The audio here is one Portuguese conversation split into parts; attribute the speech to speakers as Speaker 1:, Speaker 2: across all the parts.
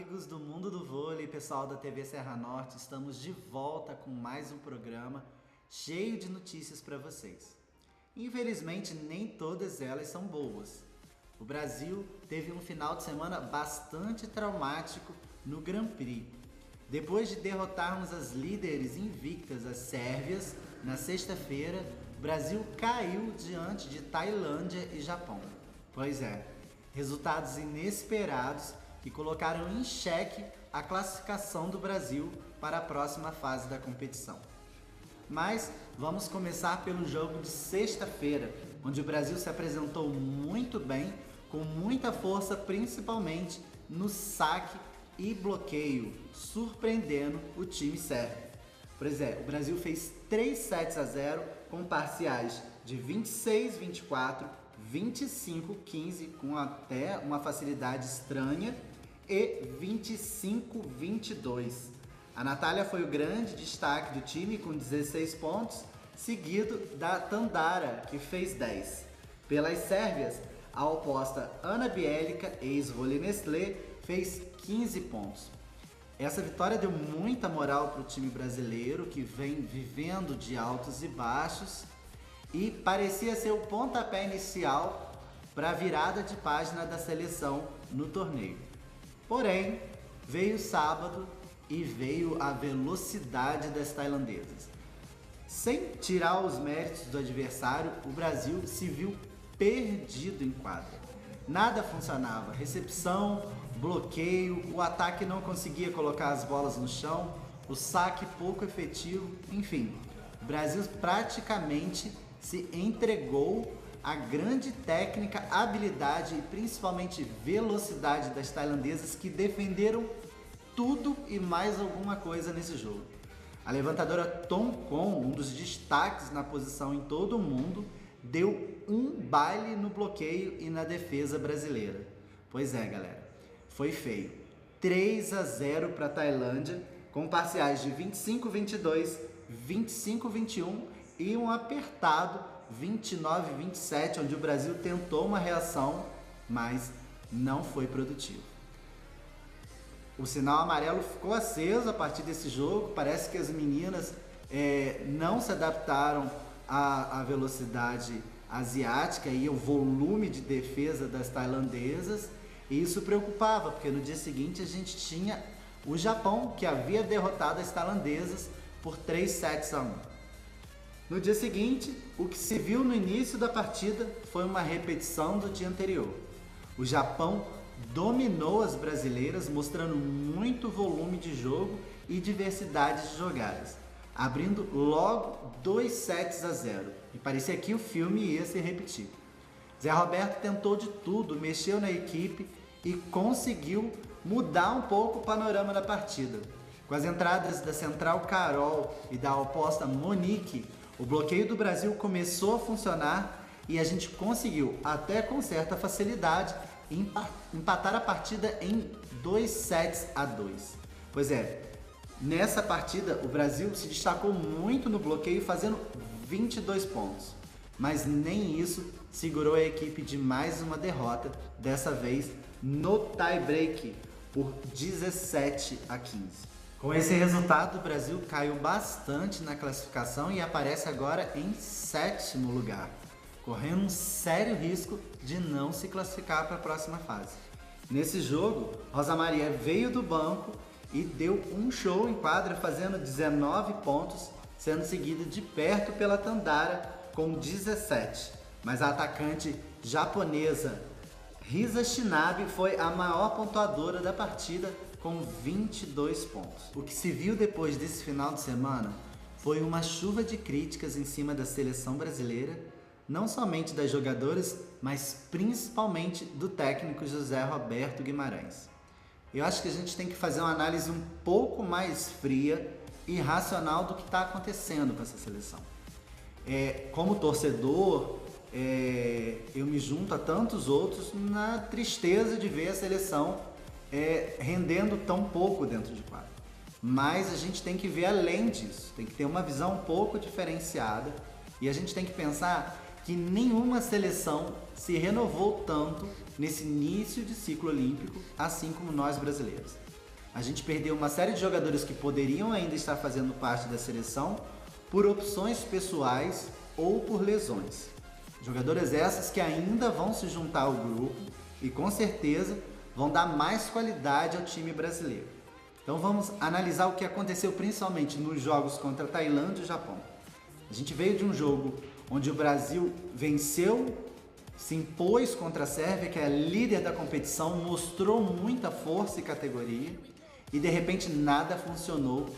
Speaker 1: amigos do mundo do vôlei, pessoal da TV Serra Norte, estamos de volta com mais um programa cheio de notícias para vocês. Infelizmente, nem todas elas são boas. O Brasil teve um final de semana bastante traumático no Grand Prix. Depois de derrotarmos as líderes invictas, as sérvias, na sexta-feira, o Brasil caiu diante de Tailândia e Japão. Pois é, resultados inesperados que colocaram em xeque a classificação do Brasil para a próxima fase da competição. Mas vamos começar pelo jogo de sexta-feira, onde o Brasil se apresentou muito bem, com muita força, principalmente no saque e bloqueio, surpreendendo o time sérvio. Pois é, o Brasil fez 3-0 com parciais de 26-24, 25-15, com até uma facilidade estranha, e 25-22. A Natália foi o grande destaque do time com 16 pontos, seguido da Tandara, que fez 10. Pelas sérvias, a oposta Ana Bielica, ex-vôlei Nestlé, fez 15 pontos. Essa vitória deu muita moral para o time brasileiro, que vem vivendo de altos e baixos, e parecia ser o pontapé inicial para a virada de página da seleção no torneio. Porém, veio sábado e veio a velocidade das tailandesas. Sem tirar os méritos do adversário, o Brasil se viu perdido em quadra. Nada funcionava, recepção, bloqueio, o ataque não conseguia colocar as bolas no chão, o saque pouco efetivo, enfim. O Brasil praticamente se entregou à grande técnica, habilidade e principalmente velocidade das tailandesas, que defenderam tudo e mais alguma coisa nesse jogo. A levantadora Thongkhon, um dos destaques na posição em todo o mundo, deu um baile no bloqueio e na defesa brasileira. Pois é, galera, foi feio. 3-0 para a Tailândia, com parciais de 25-22, 25-21 e um apertado 29-27, onde o Brasil tentou uma reação, mas não foi produtivo. O sinal amarelo ficou aceso a partir desse jogo. Parece que as meninas não se adaptaram à velocidade asiática e ao volume de defesa das tailandesas, e isso preocupava, porque no dia seguinte a gente tinha o Japão, que havia derrotado as tailandesas por 3-1. No dia seguinte, o que se viu no início da partida foi uma repetição do dia anterior. O Japão dominou as brasileiras, mostrando muito volume de jogo e diversidade de jogadas, abrindo logo 2-0, e parecia que o filme ia se repetir. Zé Roberto tentou de tudo, mexeu na equipe e conseguiu mudar um pouco o panorama da partida. Com as entradas da central Carol e da oposta Monique, o bloqueio do Brasil começou a funcionar e a gente conseguiu, até com certa facilidade, empatar a partida em 2-2. Pois é, nessa partida o Brasil se destacou muito no bloqueio, fazendo 22 pontos. Mas nem isso segurou a equipe de mais uma derrota, dessa vez no tie-break, por 17-15. Com esse resultado, o Brasil caiu bastante na classificação e aparece agora em 7º lugar, correndo um sério risco de não se classificar para a próxima fase. Nesse jogo, Rosa Maria veio do banco e deu um show em quadra, fazendo 19 pontos, sendo seguida de perto pela Tandara com 17. Mas a atacante japonesa Risa Shinabe foi a maior pontuadora da partida, com 22 pontos. O que se viu depois desse final de semana foi uma chuva de críticas em cima da seleção brasileira, não somente das jogadoras, mas principalmente do técnico José Roberto Guimarães. Eu acho que a gente tem que fazer uma análise um pouco mais fria e racional do que está acontecendo com essa seleção. Como torcedor, eu me junto a tantos outros na tristeza de ver a seleção rendendo tão pouco dentro de quadra. Mas a gente tem que ver além disso, tem que ter uma visão um pouco diferenciada, e a gente tem que pensar que nenhuma seleção se renovou tanto nesse início de ciclo olímpico, assim como nós brasileiros. A gente perdeu uma série de jogadores que poderiam ainda estar fazendo parte da seleção por opções pessoais ou por lesões. Jogadoras essas que ainda vão se juntar ao grupo e com certeza vão dar mais qualidade ao time brasileiro. Então vamos analisar o que aconteceu principalmente nos jogos contra a Tailândia e o Japão. A gente veio de um jogo onde o Brasil venceu, se impôs contra a Sérvia, que é a líder da competição, mostrou muita força e categoria e de repente nada funcionou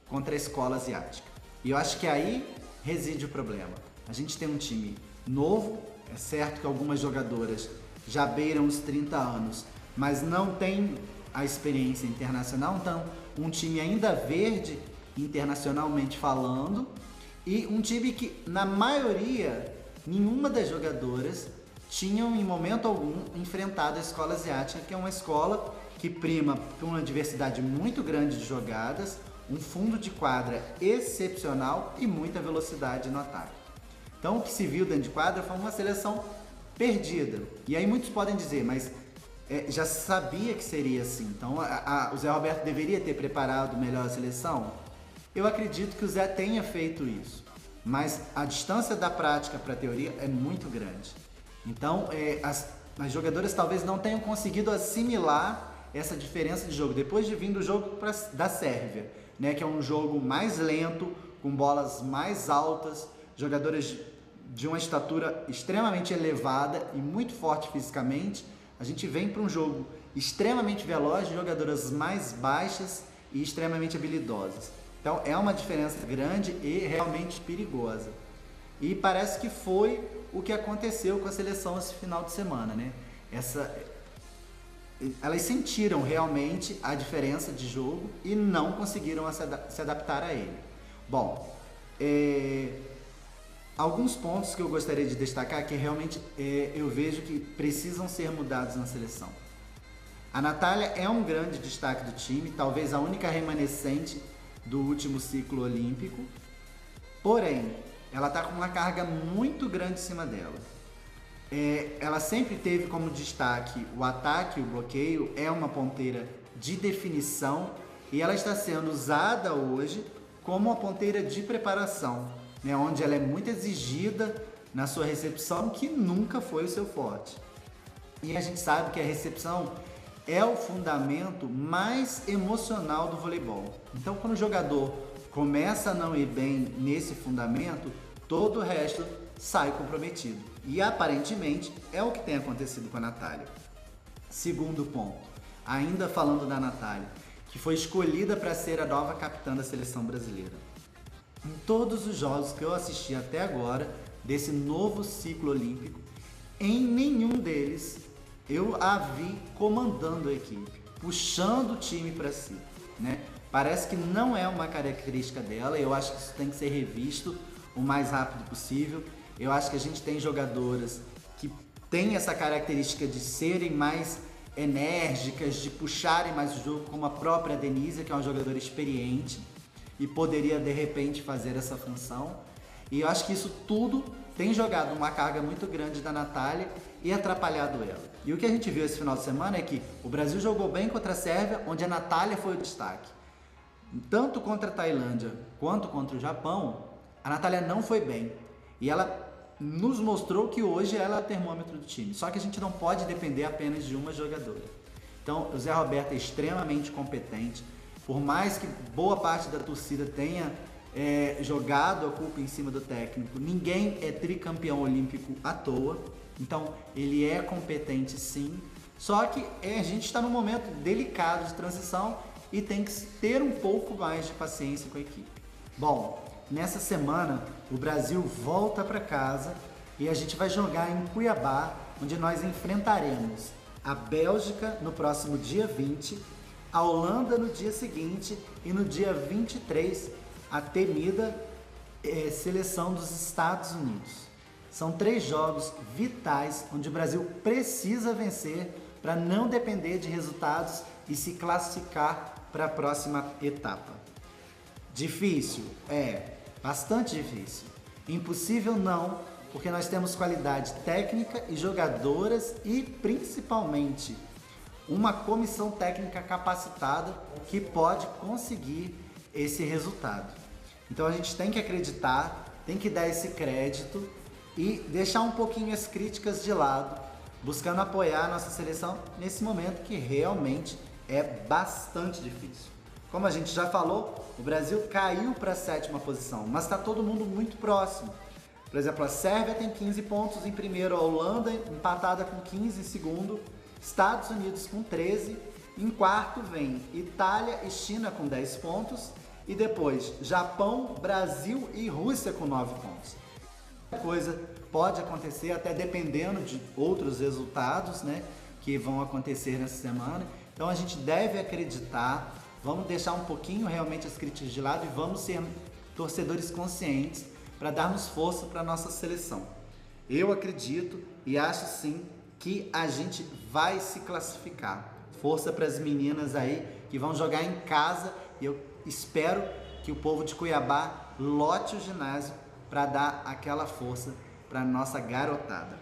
Speaker 1: contra a escola asiática. E eu acho que aí reside o problema. A gente tem um time novo, é certo que algumas jogadoras já beiram os 30 anos, mas não tem a experiência internacional, então um time ainda verde internacionalmente falando e um time que na maioria, nenhuma das jogadoras tinham em momento algum enfrentado a escola asiática, que é uma escola que prima por uma diversidade muito grande de jogadas, um fundo de quadra excepcional e muita velocidade no ataque. Então o que se viu dentro de quadra foi uma seleção perdida. E aí muitos podem dizer, mas já sabia que seria assim, então o Zé Roberto deveria ter preparado melhor a seleção? Eu acredito que o Zé tenha feito isso, mas a distância da prática para a teoria é muito grande. Então as jogadoras talvez não tenham conseguido assimilar essa diferença de jogo, depois de vir do jogo da Sérvia, né, que é um jogo mais lento, com bolas mais altas, jogadoras de uma estatura extremamente elevada e muito forte fisicamente. A gente vem para um jogo extremamente veloz, de jogadoras mais baixas e extremamente habilidosas. Então é uma diferença grande e realmente perigosa. E parece que foi o que aconteceu com a seleção esse final de semana, né? Elas sentiram realmente a diferença de jogo e não conseguiram se adaptar a ele. Bom, alguns pontos que eu gostaria de destacar que realmente eu vejo que precisam ser mudados na seleção. A Natália é um grande destaque do time, talvez a única remanescente do último ciclo olímpico, porém, ela está com uma carga muito grande em cima dela. Ela sempre teve como destaque o ataque, o bloqueio, é uma ponteira de definição e ela está sendo usada hoje como uma ponteira de preparação, né, onde ela é muito exigida na sua recepção, que nunca foi o seu forte. E a gente sabe que a recepção é o fundamento mais emocional do voleibol. Então, quando o jogador começa a não ir bem nesse fundamento, todo o resto sai comprometido. E aparentemente é o que tem acontecido com a Natália. Segundo ponto, ainda falando da Natália, que foi escolhida para ser a nova capitã da seleção brasileira. Em todos os jogos que eu assisti até agora, desse novo ciclo olímpico, em nenhum deles eu a vi comandando a equipe, puxando o time para si, né? Parece que não é uma característica dela, eu acho que isso tem que ser revisto o mais rápido possível. Eu acho que a gente tem jogadoras que têm essa característica de serem mais enérgicas, de puxarem mais o jogo, como a própria Denise, que é uma jogadora experiente e poderia de repente fazer essa função. E eu acho que isso tudo tem jogado uma carga muito grande da Natália e atrapalhado ela. E o que a gente viu esse final de semana é que o Brasil jogou bem contra a Sérvia, onde a Natália foi o destaque. Tanto contra a Tailândia quanto contra o Japão, a Natália não foi bem. E ela nos mostrou que hoje ela é o termômetro do time. Só que a gente não pode depender apenas de uma jogadora. Então, o Zé Roberto é extremamente competente. Por mais que boa parte da torcida tenha jogado a culpa em cima do técnico, ninguém é tricampeão olímpico à toa. Então, ele é competente sim. Só que a gente está num momento delicado de transição e tem que ter um pouco mais de paciência com a equipe. Bom, nessa semana o Brasil volta para casa e a gente vai jogar em Cuiabá, onde nós enfrentaremos a Bélgica no próximo dia 20, a Holanda no dia seguinte e no dia 23 a temida seleção dos Estados Unidos. São 3 jogos vitais onde o Brasil precisa vencer para não depender de resultados e se classificar para a próxima etapa. Difícil? Bastante difícil. Impossível não, porque nós temos qualidade técnica e jogadoras e principalmente uma comissão técnica capacitada que pode conseguir esse resultado. Então a gente tem que acreditar, tem que dar esse crédito e deixar um pouquinho as críticas de lado, buscando apoiar a nossa seleção nesse momento que realmente é bastante difícil. Como a gente já falou, o Brasil caiu para a 7ª posição, mas está todo mundo muito próximo. Por exemplo, a Sérvia tem 15 pontos em primeiro, a Holanda empatada com 15 em segundo, Estados Unidos com 13, em quarto vem Itália e China com 10 pontos e depois Japão, Brasil e Rússia com 9 pontos. Coisa pode acontecer até dependendo de outros resultados, né, que vão acontecer nessa semana. Então a gente deve acreditar, vamos deixar um pouquinho realmente as críticas de lado e vamos ser torcedores conscientes para darmos força para a nossa seleção. Eu acredito e acho sim que a gente vai se classificar. Força para as meninas aí que vão jogar em casa e eu espero que o povo de Cuiabá lote o ginásio para dar aquela força para nossa garotada.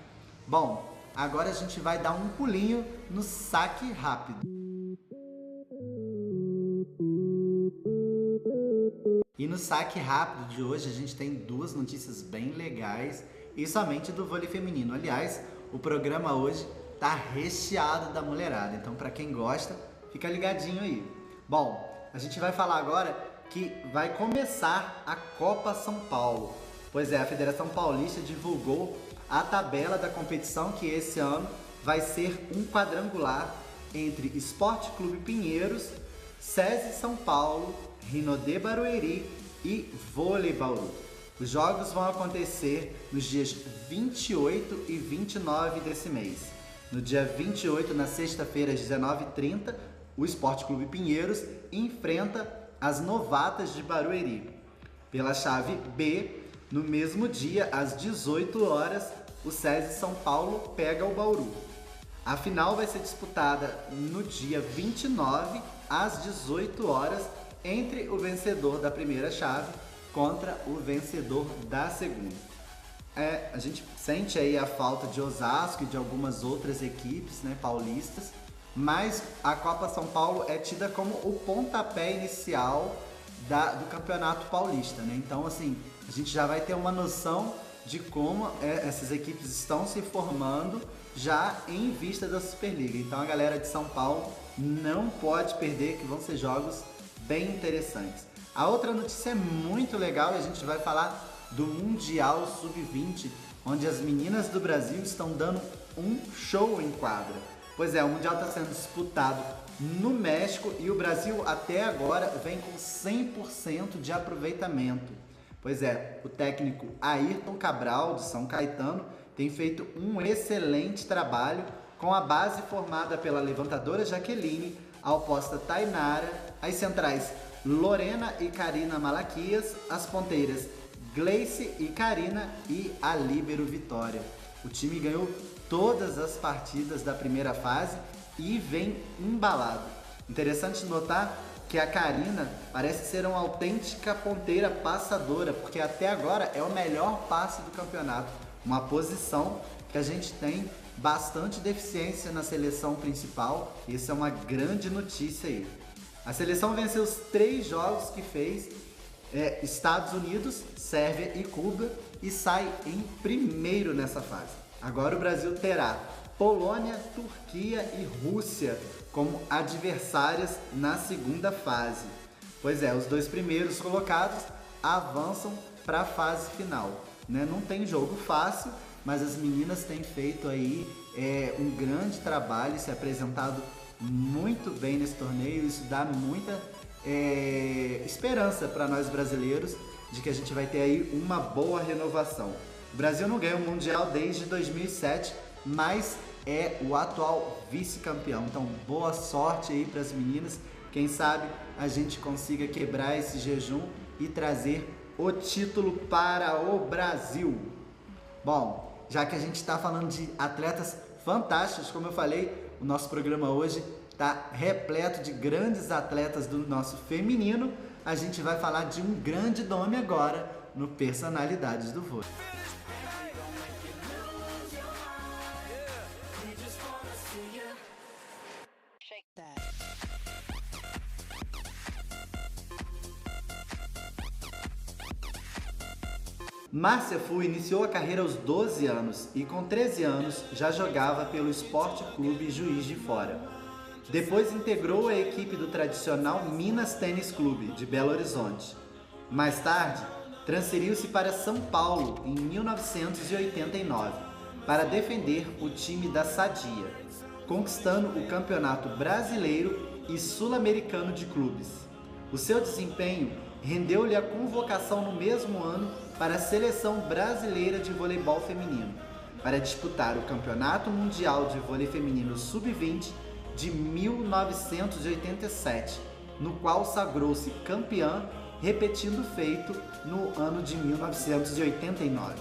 Speaker 1: Bom, agora a gente vai dar um pulinho no saque rápido. E no saque rápido de hoje a gente tem duas notícias bem legais e somente do vôlei feminino. Aliás, o programa hoje tá recheado da mulherada, então para quem gosta, fica ligadinho aí. Bom, a gente vai falar agora que vai começar a Copa São Paulo. Pois é, a Federação Paulista divulgou a tabela da competição que esse ano vai ser um quadrangular entre Esporte Clube Pinheiros, SESI São Paulo, Rinodê Barueri e Vôlei Bauru. Os jogos vão acontecer nos dias 28 e 29 desse mês. No dia 28, na sexta-feira, às 19h30, o Esporte Clube Pinheiros enfrenta as Novatas de Barueri. Pela chave B, no mesmo dia, às 18 horas, o SESI São Paulo pega o Bauru. A final vai ser disputada no dia 29, às 18 horas, entre o vencedor da primeira chave contra o vencedor da segunda. A gente sente aí a falta de Osasco e de algumas outras equipes, né, paulistas, mas a Copa São Paulo é tida como o pontapé inicial do Campeonato Paulista, né? Então, assim, a gente já vai ter uma noção de como essas equipes estão se formando já em vista da Superliga. Então, a galera de São Paulo não pode perder, que vão ser jogos bem interessantes. A outra notícia é muito legal e a gente vai falar do Mundial Sub-20, onde as meninas do Brasil estão dando um show em quadra. Pois é, o Mundial está sendo disputado no México e o Brasil até agora vem com 100% de aproveitamento. Pois é, o técnico Ayrton Cabral, de São Caetano, tem feito um excelente trabalho com a base formada pela levantadora Jaqueline, a oposta Tainara, as centrais Lorena e Karina Malaquias, as ponteiras Gleice e Karina e a líbero Vitória. O time ganhou todas as partidas da primeira fase e vem embalado. Interessante notar que a Karina parece ser uma autêntica ponteira passadora, porque até agora é o melhor passe do campeonato, uma posição que a gente tem bastante deficiência na seleção principal. Isso é uma grande notícia aí. A seleção venceu os 3 jogos que fez, Estados Unidos, Sérvia e Cuba, e sai em primeiro nessa fase. Agora o Brasil terá Polônia, Turquia e Rússia como adversárias na segunda fase. Pois é, os 2 primeiros colocados avançam para a fase final, né? Não tem jogo fácil, mas as meninas têm feito aí um grande trabalho, se apresentado muito bem nesse torneio. Isso dá muita esperança para nós brasileiros de que a gente vai ter aí uma boa renovação. O Brasil não ganha o Mundial desde 2007, mas é o atual vice-campeão. Então, boa sorte aí para as meninas. Quem sabe a gente consiga quebrar esse jejum e trazer o título para o Brasil. Bom, já que a gente está falando de atletas fantásticos, como eu falei, o nosso programa hoje está repleto de grandes atletas do nosso feminino. A gente vai falar de um grande nome agora no Personalidades do Vôlei. Márcia Fu iniciou a carreira aos 12 anos e com 13 anos já jogava pelo Esporte Clube Juiz de Fora. Depois integrou a equipe do tradicional Minas Tênis Clube de Belo Horizonte. Mais tarde, transferiu-se para São Paulo em 1989 para defender o time da Sadia, conquistando o Campeonato Brasileiro e Sul-Americano de Clubes. O seu desempenho rendeu-lhe a convocação no mesmo ano para a Seleção Brasileira de Voleibol Feminino, para disputar o Campeonato Mundial de Vôlei Feminino Sub-20 de 1987, no qual sagrou-se campeã, repetindo o feito no ano de 1989.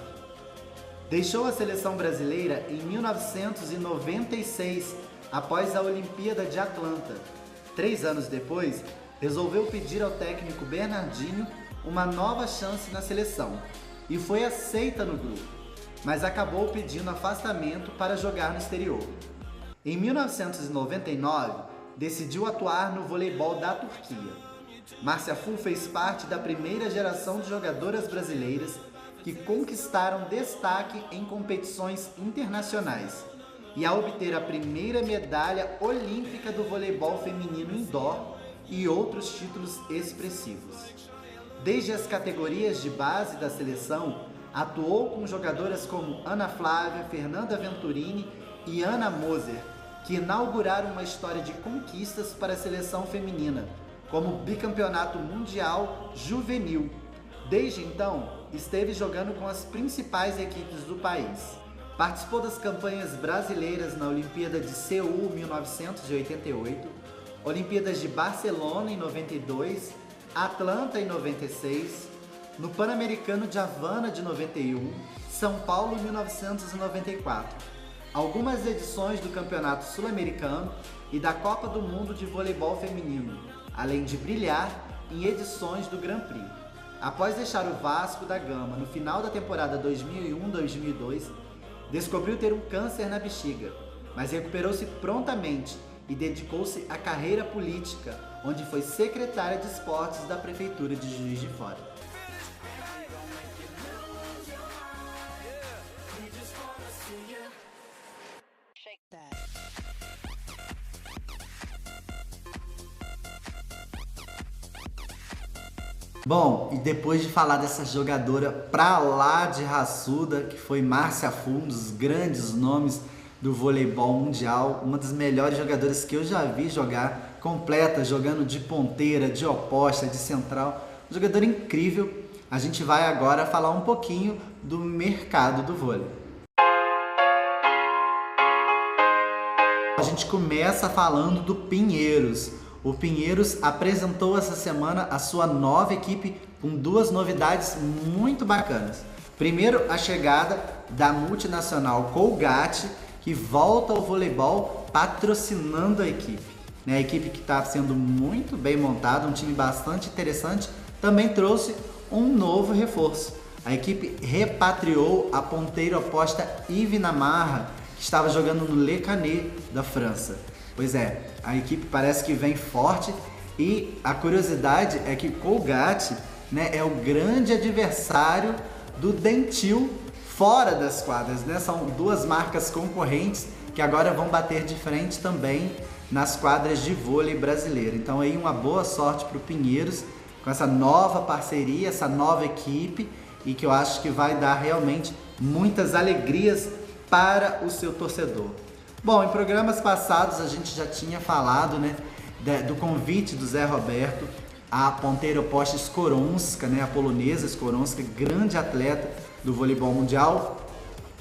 Speaker 1: Deixou a seleção brasileira em 1996, após a Olimpíada de Atlanta. 3 anos depois, resolveu pedir ao técnico Bernardinho uma nova chance na seleção e foi aceita no grupo, mas acabou pedindo afastamento para jogar no exterior. Em 1999, decidiu atuar no voleibol da Turquia. Márcia Fu fez parte da primeira geração de jogadoras brasileiras que conquistaram destaque em competições internacionais e a obter a primeira medalha olímpica do voleibol feminino indoor e outros títulos expressivos. Desde as categorias de base da seleção, atuou com jogadoras como Ana Flávia, Fernanda Venturini e Ana Moser, que inauguraram uma história de conquistas para a seleção feminina, como o bicampeonato mundial juvenil. Desde então, esteve jogando com as principais equipes do país. Participou das campanhas brasileiras na Olimpíada de Seul, 1988, Olimpíadas de Barcelona, em 92, Atlanta, em 96, no Pan-Americano de Havana, de 91, São Paulo, em 1994, algumas edições do Campeonato Sul-Americano e da Copa do Mundo de Voleibol Feminino, além de brilhar em edições do Grand Prix. Após deixar o Vasco da Gama no final da temporada 2001-2002, descobriu ter um câncer na bexiga, mas recuperou-se prontamente e dedicou-se à carreira política, onde foi secretária de esportes da Prefeitura de Juiz de Fora. Bom, e depois de falar dessa jogadora pra lá de raçuda, que foi Márcia Fu, um dos grandes nomes do voleibol mundial, uma das melhores jogadoras que eu já vi jogar, completa, jogando de ponteira, de oposta, de central, jogadora incrível. A gente vai agora falar um pouquinho do mercado do vôlei. A gente começa falando do Pinheiros. O Pinheiros apresentou essa semana a sua nova equipe com 2 novidades muito bacanas. Primeiro, a chegada da multinacional Colgate, que volta ao voleibol patrocinando a equipe. A equipe que está sendo muito bem montada, um time bastante interessante, também trouxe um novo reforço. A equipe repatriou a ponteira oposta Yves Namarra, que estava jogando no Le Canet da França. Pois é, a equipe parece que vem forte e a curiosidade é que Colgate, é o grande adversário do Dentil fora das quadras, São 2 marcas concorrentes que agora vão bater de frente também nas quadras de vôlei brasileiro. Então aí uma boa sorte para o Pinheiros com essa nova parceria, essa nova equipe, e que eu acho que vai dar realmente muitas alegrias para o seu torcedor. Bom, em programas passados a gente já tinha falado do convite do Zé Roberto à ponteira oposta Skoronska, a polonesa Skoronska, grande atleta do voleibol mundial,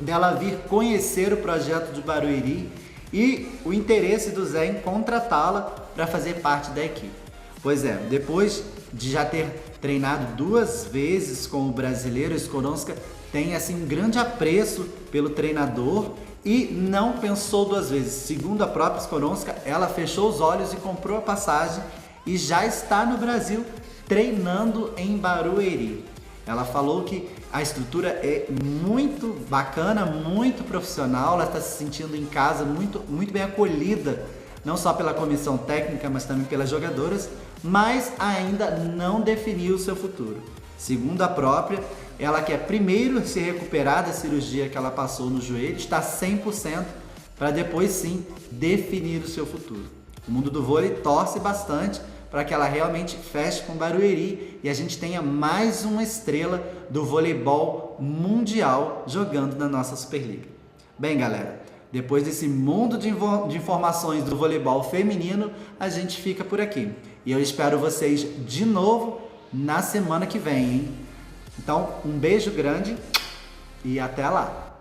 Speaker 1: dela vir conhecer o projeto de Barueri e o interesse do Zé em contratá-la para fazer parte da equipe. Pois é, depois de já ter treinado 2 vezes com o brasileiro, Skoronska tem um grande apreço pelo treinador e não pensou 2 vezes. Segundo a própria Skoronska, ela fechou os olhos e comprou a passagem e já está no Brasil treinando em Barueri. Ela falou que a estrutura é muito bacana, muito profissional, ela está se sentindo em casa muito bem acolhida, não só pela comissão técnica, mas também pelas jogadoras, mas ainda não definiu o seu futuro. Segundo a própria, Ela quer primeiro se recuperar da cirurgia que ela passou no joelho, está 100%, para depois sim definir o seu futuro. O mundo do vôlei torce bastante para que ela realmente feche com Barueri e a gente tenha mais uma estrela do voleibol mundial jogando na nossa Superliga. Bem, galera, depois desse mundo de informações do voleibol feminino, a gente fica por aqui. E eu espero vocês de novo na semana que vem, hein? Então, um beijo grande e até lá!